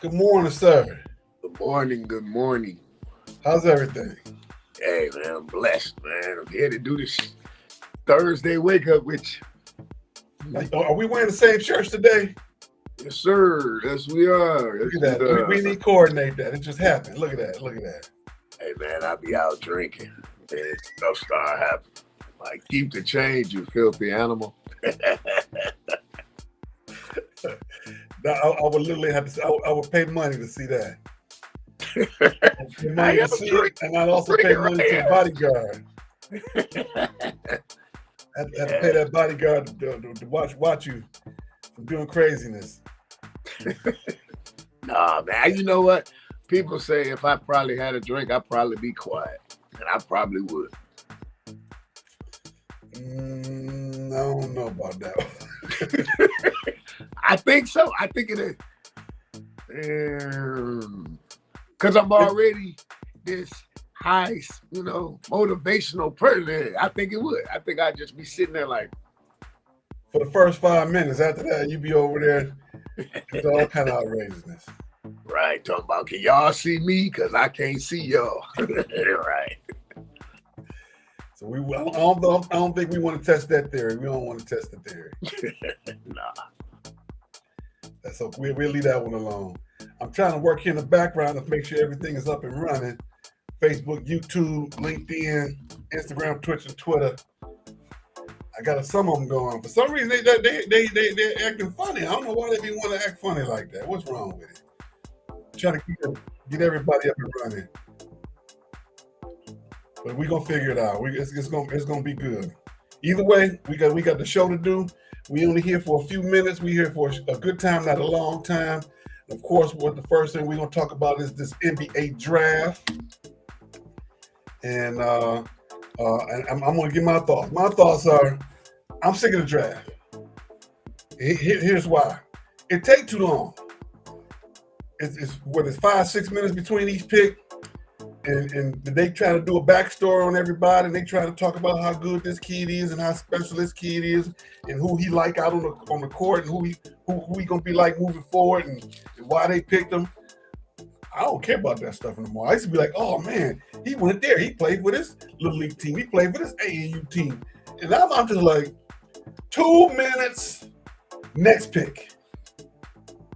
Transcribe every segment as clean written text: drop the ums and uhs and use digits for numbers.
Good morning, sir. Good morning. Good morning. How's everything? Hey, man, I'm blessed, man. I'm here to do this Thursday wake up with you. Are we wearing the same shirts today? Yes, sir. Yes, we are. Look at that. We need to coordinate that. It just happened. Look at that. Look at that. Hey, man, I be out drinking. And stuff start happening. Like, keep the change, you filthy animal. Now, I would literally have to. I would pay money to see that. Pay I money to am see drink, it, and I'd also pay money to the bodyguard. I had to pay that bodyguard to watch you from doing craziness. Nah, man. You know what? People say if I probably had a drink, I'd probably be quiet. And I probably would. I don't know about that. I think so. I think it is. Because I'm already this high, motivational person. I think it would. I think I'd just be sitting there like. For the first 5 minutes. After that, you be over there. It's all kind of outrageousness. Right. Talking about, can y'all see me? Because I can't see y'all. Right. So I don't think we want to test that theory. We don't want to test the theory. Nah. So we'll leave that one alone. I'm trying to work here in the background to make sure everything is up and running. Facebook, YouTube, LinkedIn, Instagram, Twitch, and Twitter. I got some of them going. For some reason, they're acting funny. I don't know why they be want to act funny like that. What's wrong with it? Trying to get everybody up and running. But we're gonna figure it out. It's gonna be good. Either way, we got the show to do. We only here for a few minutes. We here for a good time, not a long time. Of course, what the first thing we're gonna talk about is this NBA draft, and I'm gonna give my thoughts. My thoughts are, I'm sick of the draft. Here's why: it takes too long. It's 5-6 minutes between each pick. And they try to do a backstory on everybody, and they try to talk about how good this kid is and how special this kid is, and who he like out on the court, and who he gonna be like moving forward, and why they picked him. I don't care about that stuff anymore. I used to be like, oh man, he went there, he played for this little league team, he played for this AAU team, and now I'm just like, 2 minutes, next pick.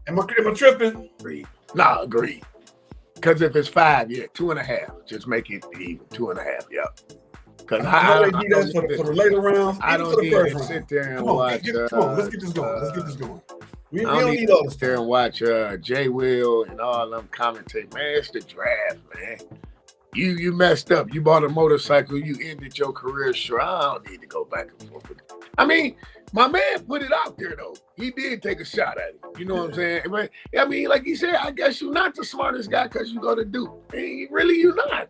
Am I tripping? Agreed. Nah, agreed. Because if it's 5, 2.5. Just make it even. 2.5, yep. Because I know they do that for the later rounds. I don't need to sit there and watch. Come on, let's get this going. We don't need all this. Sit there and watch Jay Will and all them commentate. Man, it's the draft, man. You messed up. You bought a motorcycle. You ended your career. Sure, I don't need to go back and forth with it. I mean, my man put it out there, though. He did take a shot at it. You know what I'm saying? But, I mean, like you said, I guess you're not the smartest guy because you go to Duke. And really, you're not.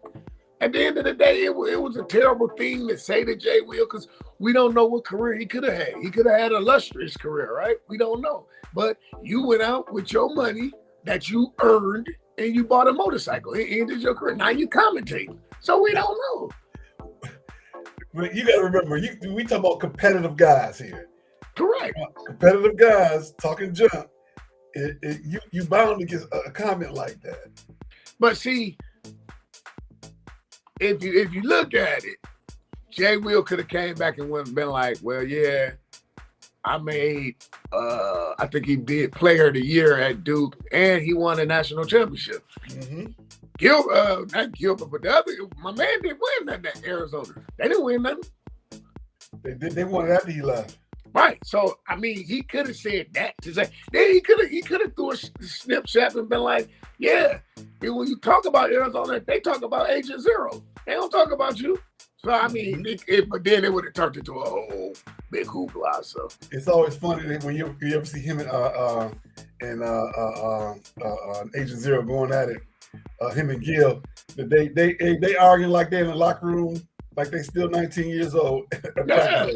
At the end of the day, it was a terrible thing to say to Jay Will because we don't know what career he could have had. He could have had an illustrious career, right? We don't know. But you went out with your money that you earned and you bought a motorcycle. It ended your career. Now you commentate. So we don't know. But you got to remember, we talk about competitive guys here. Correct. Competitive guys talking junk. You bound to get a comment like that. But see, if you look at it, Jay Will could have came back and been like, well, yeah, I made, I think he did Player of the Year at Duke, and he won a national championship. Mm-hmm. Not Gilbert, but the other, my man didn't win nothing at Arizona. They didn't win nothing. They won it after he left. Right. So, I mean, he could have said that to say, then he could have threw a snapshot and been like, yeah, and when you talk about Arizona, they talk about Agent Zero. They don't talk about you. So, I mean, but then it would have turned into a whole big hoopla. So it's always funny that when you ever see him and Agent Zero going at it, him and Gil, that they arguing like they're in the locker room, like they still 19 years old. Yeah.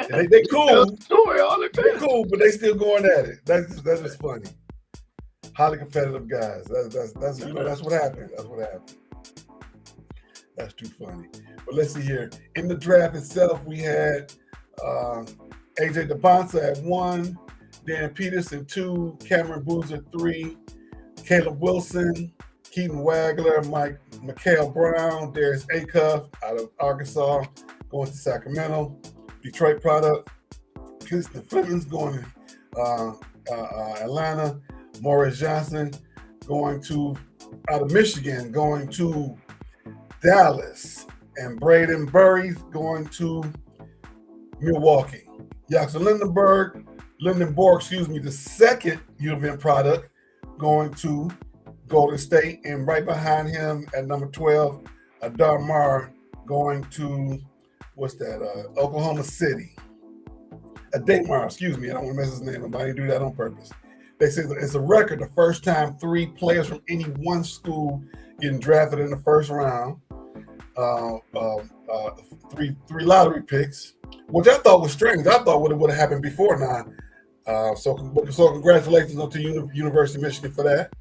They cool. Story all the time. They cool, but they still going at it. That's just funny. Highly competitive guys. That's what happened. That's what happened. That's too funny. But let's see here. In the draft itself, we had AJ DeBonsa at 1, Dan Peterson 2, Cameron Boozer 3, Caleb Wilson, Keaton Wagler, Mikael Brown, Darius Acuff out of Arkansas, going to Sacramento. Detroit product. Kingston Flemings going to Atlanta. Morris Johnson going to out of Michigan, going to Dallas. And Braden Burry going to Milwaukee. Jackson Lindenborg, the second U of M product, going to Golden State. And right behind him at number 12, Adar Mar going to, Oklahoma City. Damar, excuse me. I don't want to mess his name up. I didn't do that on purpose. They say it's a record, the first time 3 players from any one school getting drafted in the first round. Three lottery picks, which I thought was strange. I thought would have happened before now. So congratulations to University of Michigan for that,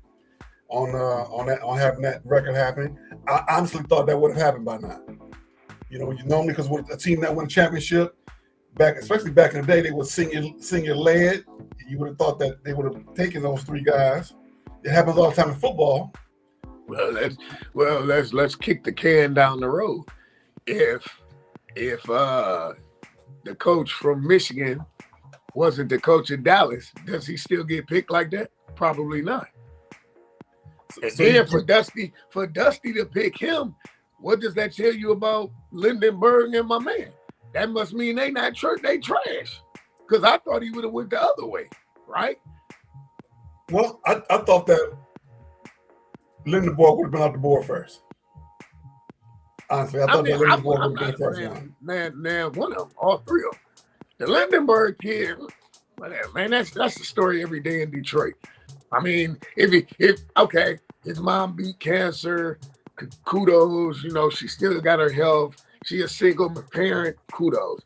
on having that record happening. I honestly thought that would have happened by now. You normally, because with a team that won a championship, especially back in the day, they were senior led. You would have thought that they would have taken those 3 guys. It happens all the time in football. Well, let's kick the can down the road. If the coach from Michigan wasn't the coach in Dallas, does he still get picked like that? Probably not. And then for Dusty to pick him, what does that tell you about Lindenberg and my man? That must mean they not church, they trash. Because I thought he would have went the other way, right? Well, I thought that Lindenborg would have been off the board first. Honestly, I thought that Lindenborg would have been the first one. Man, one of them, all 3 of them. The Lindenberg kid, man, that's the story every day in Detroit. I mean, if his mom beat cancer, kudos, she still got her health. She a single parent, kudos.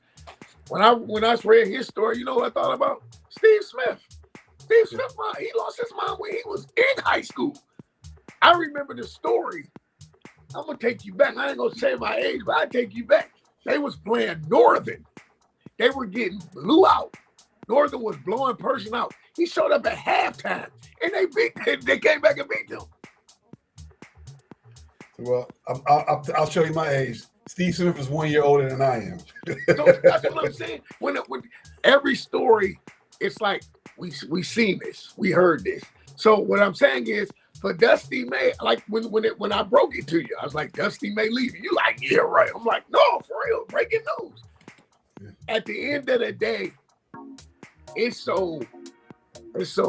When I read his story, you know what I thought about? Steve Smith. Steve Smith, he lost his mom when he was in high school. I remember the story. I'm going to take you back. I ain't going to say my age, but I'll take you back. They was playing Northern. They were getting blew out. Northern was blowing person out. He showed up at halftime, and they came back and beat them. Well, I'll show you my age. Steve Smith is 1 year older than I am. So that's what I'm saying. When every story, it's like we seen this, we heard this. So what I'm saying is, for Dusty May, like when I broke it to you, I was like, Dusty May leaving. You like, yeah, right. I'm like, no, for real, breaking news. Yeah. At the end of the day, it's so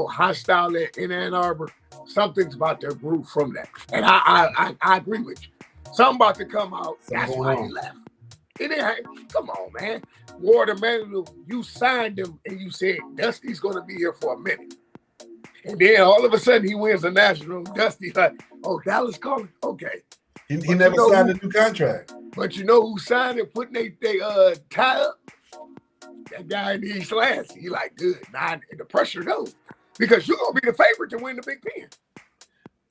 hostile in Ann Arbor. Something's about to brew from that, and I agree with you. Something about to come out. That's why he left. Come on, man. Ward Emanuel, you signed him and you said Dusty's going to be here for a minute. And then all of a sudden he wins a national. Dusty's like, oh, Dallas calling? Okay. He never signed a new contract. But you know who signed it, putting they tie up? That guy in the East Lansing. He like, good. Nah, the pressure goes. Because you're going to be the favorite to win the Big Ten.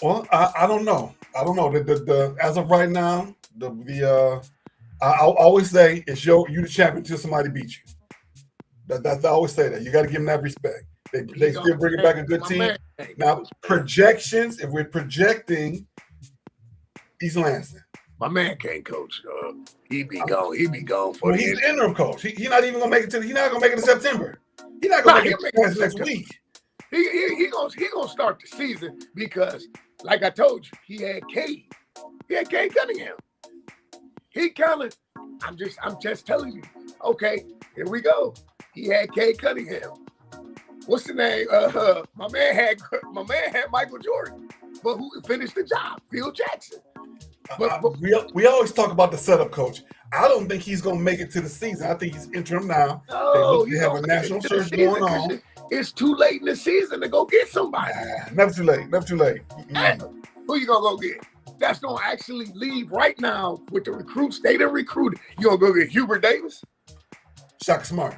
Well, I don't know. The as of right now, I always say it's you the champion until somebody beats you. I always say that. You got to give them that respect. They still bringing back a good team. Now, projections, if we're projecting East Lansing. My man can't coach. He be gone for he's the interim coach. He's not even going to make it he's not going to make it in September. He's not going to make it next week. He gonna start the season because, like I told you, he had Cade. He had Cade Cunningham. I'm just telling you. Okay, here we go. He had Cade Cunningham. What's the name? My man had Michael Jordan, but who finished the job? Phil Jackson. But we always talk about the setup coach. I don't think he's gonna make it to the season. I think he's interim now. They have a national search going on. It's too late in the season to go get somebody. Never too late. Hey, who you gonna go get? That's gonna actually leave right now with the recruits. They done recruited. You gonna go get Hubert Davis? Shaka Smart.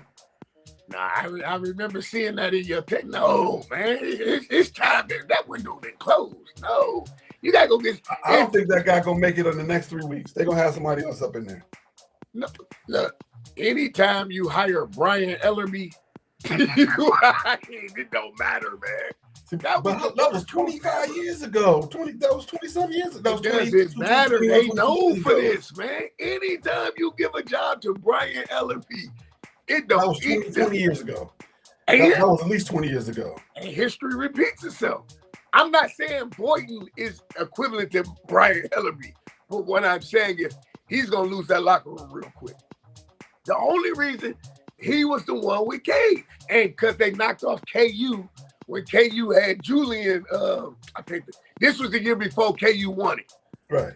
Nah, I remember seeing that in your pick. No, man, it's time. That window been closed. No, you gotta go get. I don't think that guy gonna make it in the next 3 weeks. They're gonna have somebody else up in there. No, look, anytime you hire Brian Ellerby, it don't matter, man. That was the that was first 25 years ago. That was 20-some years ago. That was It doesn't matter. They 21 known for ago. this, man. Anytime you give a job to Brian Ellerby, it That don't. was 20 years ago. And That was at least 20 years ago. And history repeats itself. I'm not saying Boynton is equivalent to Brian Ellerby, but what I'm saying is he's going to lose that locker room real quick. The only reason he was the one with K, and because they knocked off KU when KU had Julian. I think this was the year before KU won it. Right.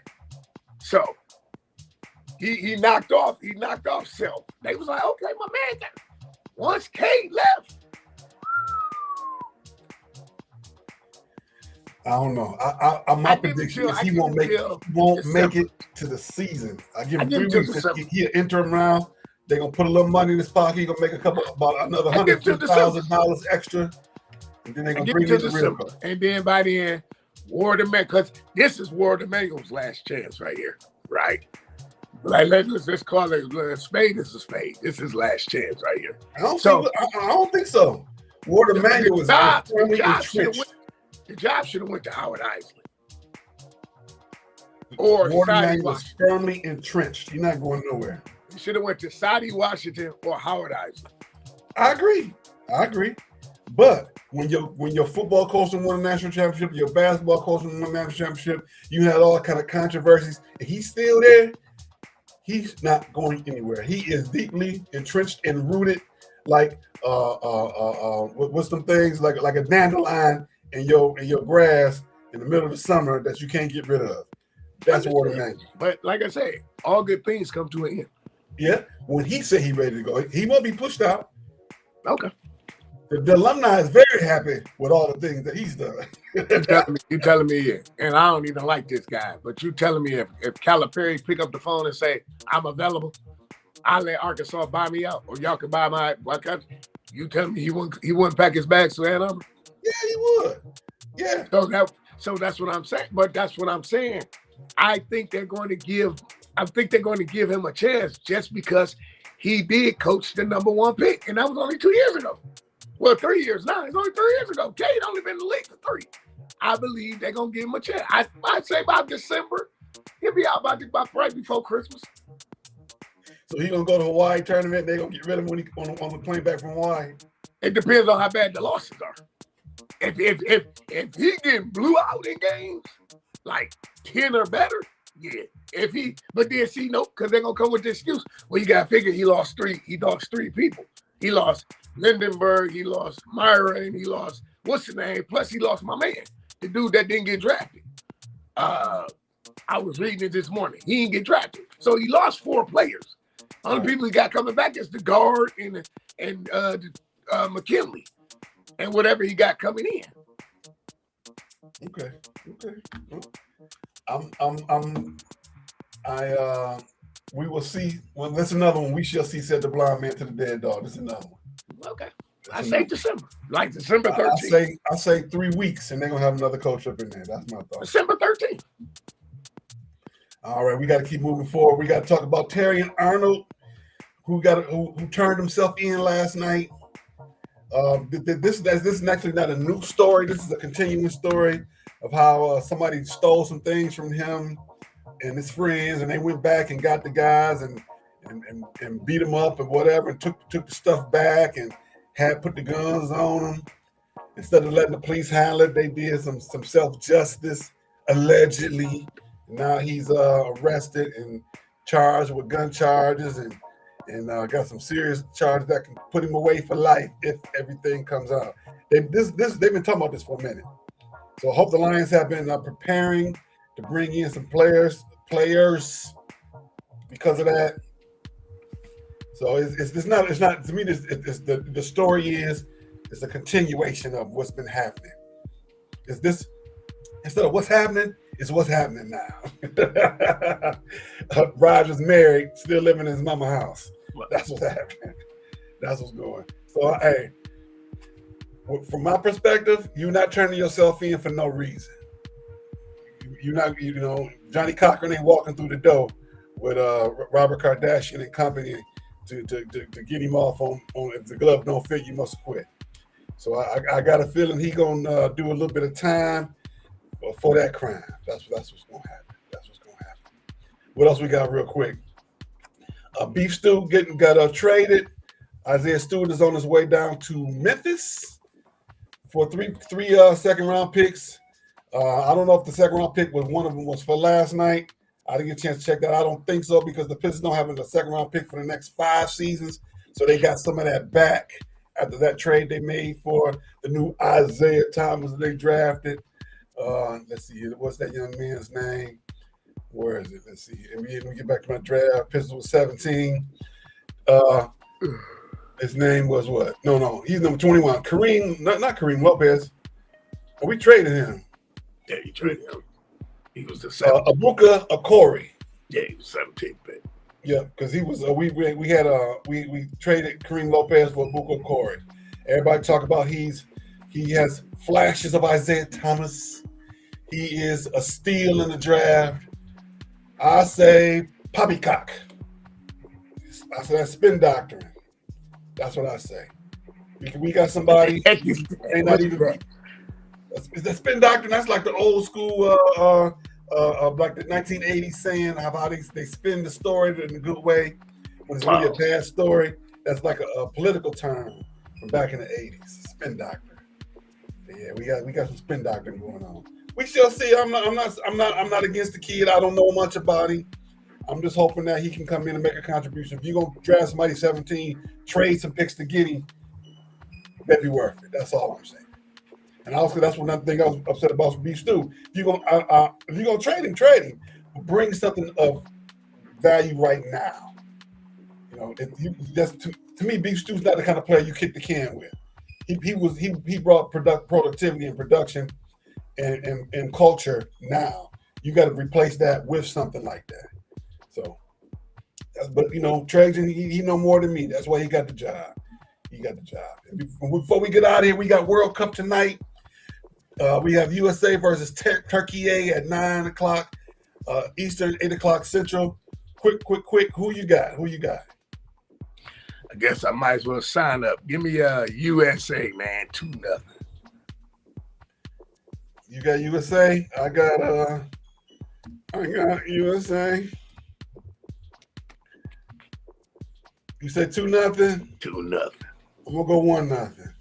So he knocked off Self. They was like, okay, my man. Once K left. I don't know. My prediction is he won't make it to the season. I give him 3 weeks. He an interim round. They're gonna put a little money in his pocket. He's gonna make about another $100,000 extra. And then they're gonna bring him to December. And then by the end, Ward Emmanuel, because this is Ward Emmanuel's last chance right here, right? Like let's call it a spade is a spade. This is his last chance right here. I don't think so. Ward Emmanuel was firmly entrenched. The job should have went to Howard Isley. Or Ward Emmanuel was firmly entrenched. He's not going nowhere. He should have went to Sadie Washington or Howard Isley. I agree. But when your football coach won a national championship, your basketball coach won a national championship, you had all kind of controversies, and he's still there. He's not going anywhere. He is deeply entrenched and rooted, like with some things like a dandelion in your grass in the middle of the summer that you can't get rid of. That's Ward Emmanuel. But like I say, all good things come to an end. Yeah, when he said he's ready to go, he won't be pushed out. Okay. The alumni is very happy with all the things that he's done. You telling me, and I don't even like this guy, but you telling me if Calipari pick up the phone and say, I'm available, I'll let Arkansas buy me out, or y'all can buy my country. You telling me he wouldn't pack his bags to Ann Arbor? Yeah, he would. Yeah. So that's what I'm saying. But that's what I'm saying. I think they're going to give him a chance just because he did coach the number one pick, and that was only 2 years ago. Well, 3 years now. It's only 3 years ago. Cade only been in the league for 3. I believe they're gonna give him a chance. I'd say by December, he'll be out about right before Christmas. So he's gonna go to Hawaii tournament. They're gonna get rid of him when he on the plane back from Hawaii. It depends on how bad the losses are. If he getting blew out in games like 10 or better, yeah. But then see, no, because they're gonna come with the excuse. Well, you gotta figure he lost 3 people. He lost Lindenberg, he lost Myra, and he lost what's his name? Plus he lost my man, the dude that didn't get drafted. I was reading it this morning. He didn't get drafted. So he lost 4 players. Only people he got coming back is the guard and McKinley and whatever he got coming in. Okay. We will see. Well, that's another one. We shall see, said the blind man to the dead dog. This is another one. Okay. I say December. Like December 13th. I say 3 weeks, and they're gonna have another coach up in there. That's my thought. December 13th. All right, we got to keep moving forward. We got to talk about Terry and Arnold, who turned himself in last night. This is actually not a new story. This is a continuing story of how somebody stole some things from him and his friends, and they went back and got the guys and beat them up and whatever, and took the stuff back and had put the guns on them. Instead of letting the police handle it, they did some self-justice, allegedly. Now he's arrested and charged with gun charges and got some serious charges that can put him away for life if everything comes out. They've been talking about this for a minute. So I hope the Lions have been preparing to bring in some players because of that. So it's not to me. The story is a continuation of what's been happening. Is this instead of what's happening? It's what's happening now. Roger's married, still living in his mama's house. That's what's happening. That's what's going. So, hey, from my perspective, you're not turning yourself in for no reason. You're not, Johnny Cochran ain't walking through the door with Robert Kardashian and company to get him off on if the glove don't fit, you must quit. So I got a feeling he gonna do a little bit of time for that crime. That's what's gonna happen. That's what's gonna happen. What else we got real quick? Beef Stew got traded. Isaiah Stewart is on his way down to Memphis for three second round picks. I don't know if the second round pick was one of them was for last night. I didn't get a chance to check that. I don't think so because the Pistons don't have a second round pick for the next 5 seasons. So they got some of that back after that trade they made for the new Isaiah Thomas they drafted. Let's see, what's that young man's name? Where is it? Let's see. Let me get back to my draft. Pistons was 17. His name was what? No. He's number 21. Kareem, not Kareem Lopez. We traded him. Yeah, you traded him. He was the 17th. Abuka Okori. Yeah, he was 17th pick. Yeah, because he was. We traded Kareem Lopez for Abuka Okori. Everybody talk about he has flashes of Isaiah Thomas. He is a steal in the draft. I say poppycock. I say that's spin doctrine. That's what I say. We got somebody. Ain't not even. The spin doctrine. That's like the old school, like the 1980s saying how they spin the story in a good way when it's really a bad story. That's like a political term from back in the 80s. Spin doctrine. Yeah, we got some spin doctrine going on. We shall see. I'm not against the kid. I don't know much about him. I'm just hoping that he can come in and make a contribution. If you're gonna draft somebody 17, trade some picks to get him, that'd be worth it. That's all I'm saying. And also, that's one thing I was upset about Beef Stew. If you're gonna trade him, bring something of value right now. You know, to me, Beef Stew's not the kind of player you kick the can with. He brought productivity and production and culture. Now you got to replace that with something like that. So, but you know, Trajan, he know more than me. That's why he got the job. Before we get out of here, we got World Cup tonight. We have USA versus Turkey at 9 o'clock Eastern, 8 o'clock Central. Quick. Who you got? I guess I might as well sign up. Give me USA, man. 2-0. You got USA. I got USA. You said 2-0? 2-0. I'm gonna go 1-0.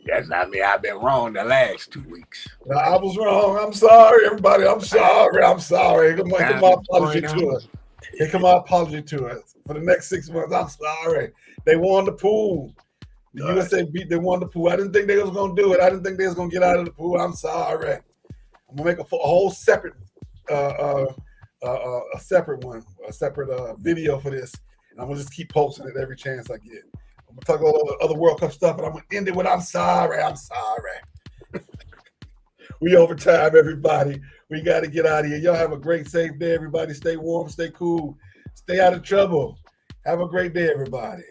That's not me. I've been wrong the last 2 weeks. No, I was wrong. I'm sorry, everybody. I'm sorry. Come my apology to us. Here come my apology to us. For the next 6 months, I'm sorry. They won the pool. The USA they won the pool. I didn't think they was gonna do it. I didn't think they was gonna get out of the pool. I'm sorry. I'm gonna make a whole separate video for this. And I'm gonna just keep posting it every chance I get. I'm gonna talk about all the other World Cup stuff, and I'm gonna end it with I'm sorry. We overtime, everybody. We gotta get out of here. Y'all have a great, safe day, everybody. Stay warm, stay cool, stay out of trouble. Have a great day, everybody.